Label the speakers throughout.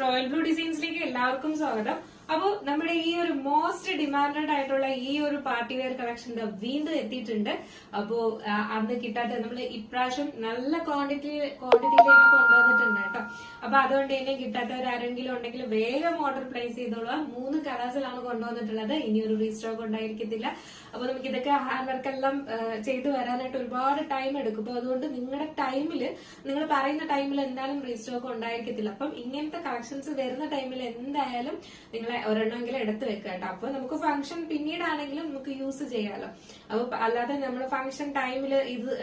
Speaker 1: Royal blue ഡിസൈൻസിലേക്ക് എല്ലാവർക്കും സ്വാഗതം. അപ്പോ നമ്മുടെ ഈ ഒരു മോസ്റ്റ് ഡിമാൻഡഡ് ആയിട്ടുള്ള ഈ ഒരു പാർട്ടി വെയർ കളക്ഷൻ വീണ്ടും എത്തിയിട്ടുണ്ട്. അപ്പോ അന്ന് കിട്ടാത്ത നമ്മൾ ഇപ്രാവശ്യം നല്ല ക്വാണ്ടിറ്റിയിൽ കൊണ്ടുവന്നിട്ടുണ്ട് കേട്ടോ. അപ്പൊ അതുകൊണ്ട് തന്നെ കിട്ടാത്തവരാരെങ്കിലും ഉണ്ടെങ്കിൽ വേഗം ഓർഡർ പ്ലേസ് ചെയ്തോളുക. 3 കളേഴ്സിലാണ് കൊണ്ടുവന്നിട്ടുള്ളത്. ഇനി ഒരു റീസ്റ്റോക്ക് ഉണ്ടായിരിക്കത്തില്ല. അപ്പൊ നമുക്ക് ഇതൊക്കെ ഹാൻഡ് വർക്ക് എല്ലാം ചെയ്തു വരാനായിട്ട് ഒരുപാട് ടൈം എടുക്കും. അപ്പൊ അതുകൊണ്ട് നിങ്ങളുടെ ടൈമില് നിങ്ങൾ പറയുന്ന ടൈമിൽ എന്തായാലും റീസ്റ്റോക്ക് ഉണ്ടായിരിക്കത്തില്ല. അപ്പം ഇങ്ങനത്തെ കളക്ഷൻസ് വരുന്ന ടൈമിൽ എന്തായാലും നിങ്ങളെ ഒരെണ്ണമെങ്കിലും എടുത്തു വെക്കുക കേട്ടോ. അപ്പൊ നമുക്ക് ഫംഗ്ഷൻ പിന്നീടാണെങ്കിലും നമുക്ക് യൂസ് ചെയ്യാലോ. അപ്പൊ അല്ലാതെ നമ്മൾ ഫംഗ്ഷൻ ടൈമിൽ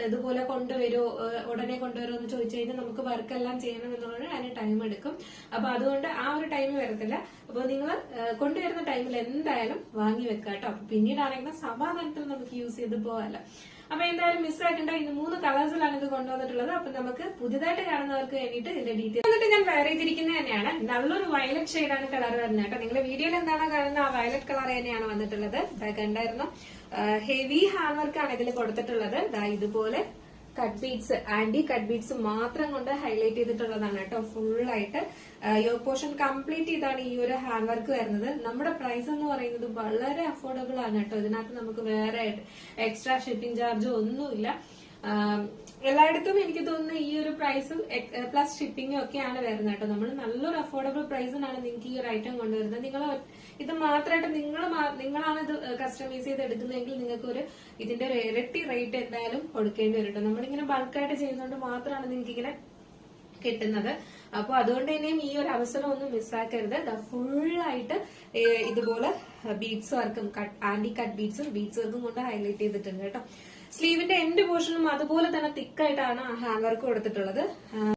Speaker 1: ഇതുപോലെ കൊണ്ടുവരുമോ, ഉടനെ കൊണ്ടുവരുമോ എന്ന് ചോദിച്ചു കഴിഞ്ഞാൽ നമുക്ക് വർക്ക് എല്ലാം ചെയ്യണം എന്നുള്ളത് അതിന് ടൈം എടുക്കും. അപ്പൊ അതുകൊണ്ട് ആ ഒരു ടൈം വരത്തില്ല. അപ്പൊ നിങ്ങൾ കൊണ്ടുവരുന്ന ടൈമിൽ എന്തായാലും വാങ്ങി വെക്കുക കേട്ടോ. അപ്പൊ പിന്നീടാണെങ്കിലും സമാധാനത്തിൽ നമുക്ക് യൂസ് ചെയ്ത് പോകാമല്ലോ. അപ്പൊ എന്തായാലും മിസ്സാക്കേണ്ട. ഇന്ന് 3 കളേഴ്സിലാണ് ഇത് കൊണ്ടുവന്നിട്ടുള്ളത്. അപ്പൊ നമുക്ക് പുതിയതായിട്ട് കാണുന്നവർക്ക് വേണ്ടിയിട്ട് ഇതിന്റെ ഡീറ്റെയിൽ എന്നിട്ട് ഞാൻ വെയർ ചെയ്തിരിക്കുന്നത് തന്നെയാണ്. നല്ലൊരു വയലറ്റ് ഷെയ്ഡാണ് കളർ വരുന്നത് കേട്ടോ. നിങ്ങൾ വീഡിയോയിൽ എന്താണോ കാണുന്ന ആ വയലറ്റ് കളർ തന്നെയാണ് വന്നിട്ടുള്ളത്. കണ്ടായിരുന്നു, ഹെവി ഹാൻഡ് വർക്കാണ് ഇതിൽ കൊടുത്തിട്ടുള്ളത്. ഇതുപോലെ cut beads, anti cut beads മാത്രം കൊണ്ട് ഹൈലൈറ്റ് ചെയ്തിട്ടുള്ളതാണ് കേട്ടോ. ഫുള്ളായിട്ട് യോക്ക് പോർഷൻ കംപ്ലീറ്റ് ചെയ്താണ് ഈ ഒരു ഹാൻഡ് വർക്ക് വരുന്നത്. നമ്മുടെ പ്രൈസ് എന്ന് പറയുന്നത് വളരെ അഫോർഡബിൾ ആണ് കേട്ടോ. ഇതിനകത്ത് നമുക്ക് വേറെ എക്സ്ട്രാ ഷിപ്പിംഗ് ചാർജ് ഒന്നുമില്ല. എല്ലായിടത്തും എനിക്ക് തോന്നുന്നു ഈ ഒരു പ്രൈസും പ്ലസ് ഷിപ്പിംഗും ഒക്കെയാണ് വരുന്നത് കേട്ടോ. നമ്മൾ നല്ലൊരു അഫോർഡബിൾ പ്രൈസിനാണ് നിങ്ങൾക്ക് ഈ ഒരു ഐറ്റം കൊണ്ടുവരുന്നത്. നിങ്ങൾ ഇത് മാത്രമായിട്ട് നിങ്ങളാണ് ഇത് കസ്റ്റമൈസ് ചെയ്ത് എടുക്കുന്നതെങ്കിൽ നിങ്ങൾക്ക് ഇതിന്റെ ഇരട്ടി റേറ്റ് എന്തായാലും കൊടുക്കേണ്ടി വരും കേട്ടോ. നമ്മളിങ്ങനെ ബൾക്കായിട്ട് ചെയ്യുന്നതുകൊണ്ട് മാത്രമാണ് നിങ്ങൾക്ക് ഇങ്ങനെ കിട്ടുന്നത്. അപ്പൊ അതുകൊണ്ട് തന്നെയും ഈ ഒരു അവസരം ഒന്നും മിസ്സാക്കരുത്. ഫുള്ളായിട്ട് ഇതുപോലെ ബീഡ്സ് വർക്കും ആന്റി കട്ട് ബീഡ്സും വർക്കും കൊണ്ട് ഹൈലൈറ്റ് ചെയ്തിട്ടുണ്ട് കേട്ടോ. സ്ലീവിന്റെ എൻഡ് പോർഷനും അതുപോലെ തന്നെ തിക്കായിട്ടാണ് ഹാൻഡ് വർക്ക് കൊടുത്തിട്ടുള്ളത്.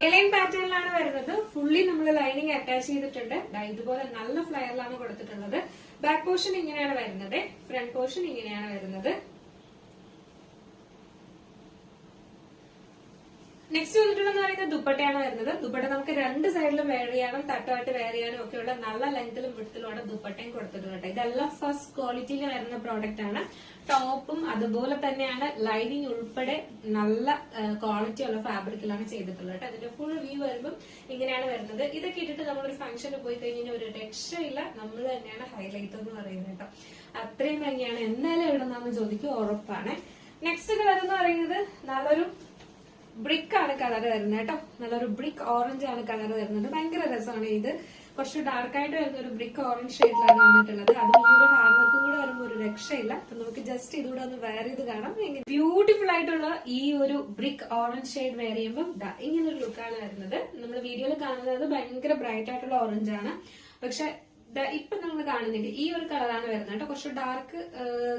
Speaker 1: എലൈൻ പാറ്റേണിലാണ് വരുന്നത്. ഫുള്ളി നമ്മൾ ലൈനിങ് അറ്റാച്ച് ചെയ്തിട്ടുണ്ട്. ഇതുപോലെ നല്ല ഫ്ലയറിലാണ് കൊടുത്തിട്ടുള്ളത്. ബാക്ക് പോർഷൻ ഇങ്ങനെയാണ് വരുന്നത്. ഫ്രണ്ട് പോർഷൻ ഇങ്ങനെയാണ് വരുന്നത്. നെക്സ്റ്റ് വന്നിട്ടുള്ളതെന്ന് പറയുന്നത് ദുപ്പട്ടയാണ് വരുന്നത്. ദുപ്പട്ട നമുക്ക് 2 സൈഡിലും വെയർ ചെയ്യാനും തട്ടുമായിട്ട് വെയർ ചെയ്യാനും ഒക്കെയുള്ള നല്ല ലെങ്ത്തിലും വിഡ്ത്തിലുമാണ് ദുപ്പട്ടയും കൊടുത്തിട്ടുള്ളത്. ഇതെല്ലാം ഫസ്റ്റ് ക്വാളിറ്റിയിൽ വരുന്ന പ്രോഡക്റ്റ് ആണ്. ടോപ്പും അതുപോലെ തന്നെയാണ് ലൈനിങ് ഉൾപ്പെടെ നല്ല ക്വാളിറ്റി ഉള്ള ഫാബ്രിക്കിലാണ് ചെയ്തിട്ടുള്ളത്. അതിന്റെ ഫുൾ വ്യൂ വരുമ്പോൾ ഇങ്ങനെയാണ് വരുന്നത്. ഇതൊക്കെ ഇട്ടിട്ട് നമ്മളൊരു ഫംഗ്ഷന് പോയി കഴിഞ്ഞാൽ ഒരു രക്ഷയില്ല. നമ്മൾ തന്നെയാണ് ഹൈലൈറ്റ് എന്ന് പറയുന്നത് കേട്ടോ. അത്രയും ഭംഗിയാണ്. എന്തായാലും എവിടെ നിന്നാന്ന് ചോദിക്കും, ഉറപ്പാണ്. നെക്സ്റ്റ് കളർ എന്ന് പറയുന്നത് നല്ലൊരു ബ്രിക്ക് ആണ് കളർ വരുന്നത് കേട്ടോ. നല്ലൊരു ബ്രിക്ക് ഓറഞ്ച് ആണ് കളർ വരുന്നത്. ഭയങ്കര രസമാണ്. ഇത് കുറച്ച് ഡാർക്കായിട്ട് വരുന്ന ഒരു ബ്രിക്ക് ഓറഞ്ച് ഷെയ്ഡിലാണ് വന്നിട്ടുള്ളത്. അതും ഈ ഒരു ഹാൻഡ് വർക്കും കൂടെ വരുമ്പോൾ ഒരു രക്ഷയില്ല. അപ്പൊ നമുക്ക് ജസ്റ്റ് ഇതുകൂടെ ഒന്ന് വെയർ ചെയ്ത് കാണാം. ബ്യൂട്ടിഫുൾ ആയിട്ടുള്ള ഈ ഒരു ബ്രിക്ക് ഓറഞ്ച് ഷെയ്ഡ് വെയർ ചെയ്യുമ്പോൾ ഇങ്ങനെ ഒരു ലുക്കാണ് വരുന്നത്. നമ്മൾ വീഡിയോയിൽ കാണുന്നത് ഭയങ്കര ബ്രൈറ്റ് ആയിട്ടുള്ള ഓറഞ്ച് ആണ്. പക്ഷെ ഇപ്പൊ നമ്മൾ കാണുന്നില്ല, ഈ ഒരു കളറാണ് വരുന്നത് കേട്ടോ. കുറച്ച് ഡാർക്ക്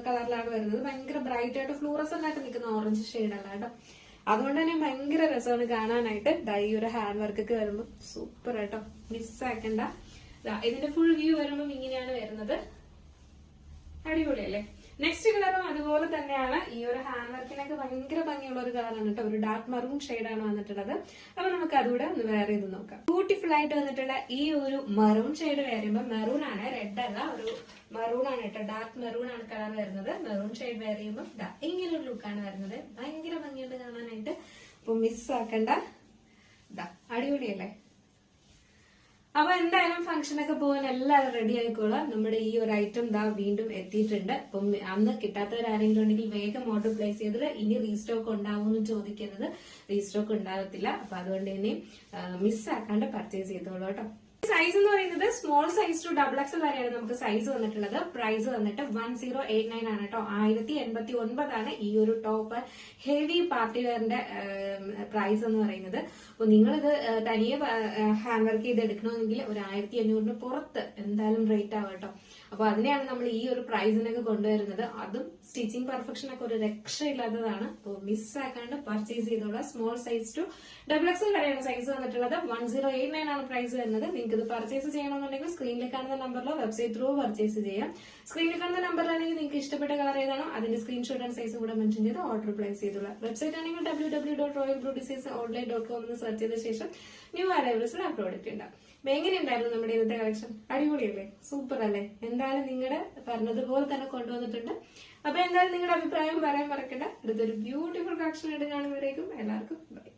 Speaker 1: കളറിലാണ് വരുന്നത്. ഭയങ്കര ബ്രൈറ്റ് ആയിട്ട് ഫ്ലൂറസന്റ് ആയിട്ട് നിൽക്കുന്ന ഓറഞ്ച് ഷെയ്ഡല്ല കേട്ടോ. അതുകൊണ്ട് തന്നെ ഭയങ്കര രസമാണ് കാണാനായിട്ട്. ഈ ഒരു ഹാൻഡ് വർക്കൊക്കെ വരുമ്പോൾ സൂപ്പർ ആയിട്ടോ, മിസ്സാക്കണ്ട. ഇതിന്റെ ഫുൾ വ്യൂ വരുമ്പോൾ ഇങ്ങനെയാണ് വരുന്നത്. അടിപൊളിയല്ലേ? നെക്സ്റ്റ് കളറും അതുപോലെ തന്നെയാണ്. ഈ ഒരു ഹാൻഡ് വർക്കിനൊക്കെ ഭയങ്കര ഭംഗിയുള്ള ഒരു കളറാണ് കേട്ടോ. ഒരു ഡാർക്ക് മറൂൺ ഷെയ്ഡാണ് വന്നിട്ടുള്ളത്. അപ്പൊ നമുക്ക് അതുകൂടെ ഒന്ന് വെയർ ചെയ്ത് നോക്കാം. ബ്യൂട്ടിഫുൾ ആയിട്ട് വന്നിട്ടുള്ള ഈ ഒരു മറൂൺ ഷെയ്ഡ് വെയർ ചെയ്യുമ്പോൾ, മെറൂൺ ആണ്, റെഡ് അല്ല, ഒരു മറൂൺ ആണ് കേട്ടോ. ഡാർക്ക് മെറൂൺ ആണ് കളർ വരുന്നത്. മെറൂൺ ഷെയ്ഡ് വെയർ ചെയ്യുമ്പോൾ ഇങ്ങനെ ഒരു ലുക്കാണ് വരുന്നത്. ഭയങ്കര ഭംഗിയുണ്ട് കാണാനായിട്ട്. അപ്പൊ മിസ്സാക്കണ്ട. അടിപൊളിയല്ലേ? അപ്പൊ എന്തായാലും ഫംഗ്ഷനൊക്കെ പോകാൻ എല്ലാവരും റെഡി ആയിക്കോളാം. നമ്മുടെ ഈ ഒരു ഐറ്റം വീണ്ടും എത്തിയിട്ടുണ്ട്. അപ്പം അന്ന് കിട്ടാത്തവരാരെങ്കിലും ഉണ്ടെങ്കിൽ വേഗം ഓർഡർ പ്ലേസ് ചെയ്തിട്ട് ഇനി റീസ്റ്റോക്ക് ഉണ്ടാവുമെന്ന് ചോദിക്കരുത്. റീസ്റ്റോക്ക് ഉണ്ടാകത്തില്ല. അപ്പൊ അതുകൊണ്ട് തന്നെ മിസ്സാക്കാണ്ട് പർച്ചേസ് ചെയ്തോളൂ കേട്ടോ. സൈസ് എന്ന് പറയുന്നത് സ്മോൾ സൈസ് ടു XXL വരെയാണ് നമുക്ക് സൈസ് വന്നിട്ടുള്ളത്. പ്രൈസ് വന്നിട്ട് 1089 ആണ് കേട്ടോ. 1089 ആണ് ഈ ഒരു ടോപ്പ് ഹെവി പാർട്ടി വെയറിന്റെ പ്രൈസ് എന്ന് പറയുന്നത്. അപ്പൊ നിങ്ങളിത് തനിയെ ഹാൻഡ് വർക്ക് ചെയ്ത് എടുക്കണമെങ്കിൽ ഒരു 1500 പുറത്ത് എന്തായാലും റേറ്റ് ആവും കേട്ടോ. അപ്പൊ അതിനെയാണ് നമ്മൾ ഈ ഒരു പ്രൈസിനൊക്കെ കൊണ്ടുവരുന്നത്. അതും സ്റ്റിച്ചിങ് പെർഫെക്ഷൻ ഒക്കെ ഒരു രക്ഷയില്ലാത്തതാണ്. അപ്പോൾ മിസ്സാക്കാണ്ട് പർച്ചേസ് ചെയ്തോളാം. സ്മോൾ സൈസ് ടു XXL വരെയാണ് സൈസ് വന്നിട്ടുള്ളത്. 1089 ആണ് പ്രൈസ് വരുന്നത്. നിങ്ങൾക്ക് ഇത് പർച്ചേസ് ചെയ്യണമെന്നുണ്ടെങ്കിൽ സ്ക്രീനിൽ കാണുന്ന നമ്പറിലോ വെബ്സൈറ്റ് ത്രൂ പർച്ചേസ് ചെയ്യാം. സ്ക്രീനിൽ കാണുന്ന നമ്പറിലാണെങ്കിൽ നിങ്ങൾക്ക് ഇഷ്ടപ്പെട്ട കളർ ഏതാണോ അതിന്റെ സ്ക്രീൻഷോട്ട് ആൻഡ് സൈസും കൂടെ മെൻഷൻ ചെയ്ത് ഓർഡർ പ്ലേസ് ചെയ്തോളാം. വെബ്സൈറ്റ് ആണെങ്കിൽ www.royalbluedesignsonline.com എന്ന് സെർച്ച് ചെയ്ത ശേഷം ന്യൂ അറൈവൽസിൽ ആ പ്രോഡക്റ്റ് ഉണ്ടാവും. എങ്ങനെ ഉണ്ടായിരുന്നു നമ്മുടെ ഇന്നത്തെ കളക്ഷൻ? അടിപൊളിയല്ലേ? സൂപ്പർ അല്ലേ? എന്തായാലും നിങ്ങളുടെ പറഞ്ഞതുപോലെ തന്നെ കൊണ്ടുവന്നിട്ടുണ്ട്. അപ്പൊ എന്തായാലും നിങ്ങളുടെ അഭിപ്രായം പറയാൻ മറക്കണ്ട. അടുത്തൊരു ബ്യൂട്ടിഫുൾ കളക്ഷൻ ആയിട്ട് കാണുമ്പോഴേക്കും എല്ലാവർക്കും ബൈ.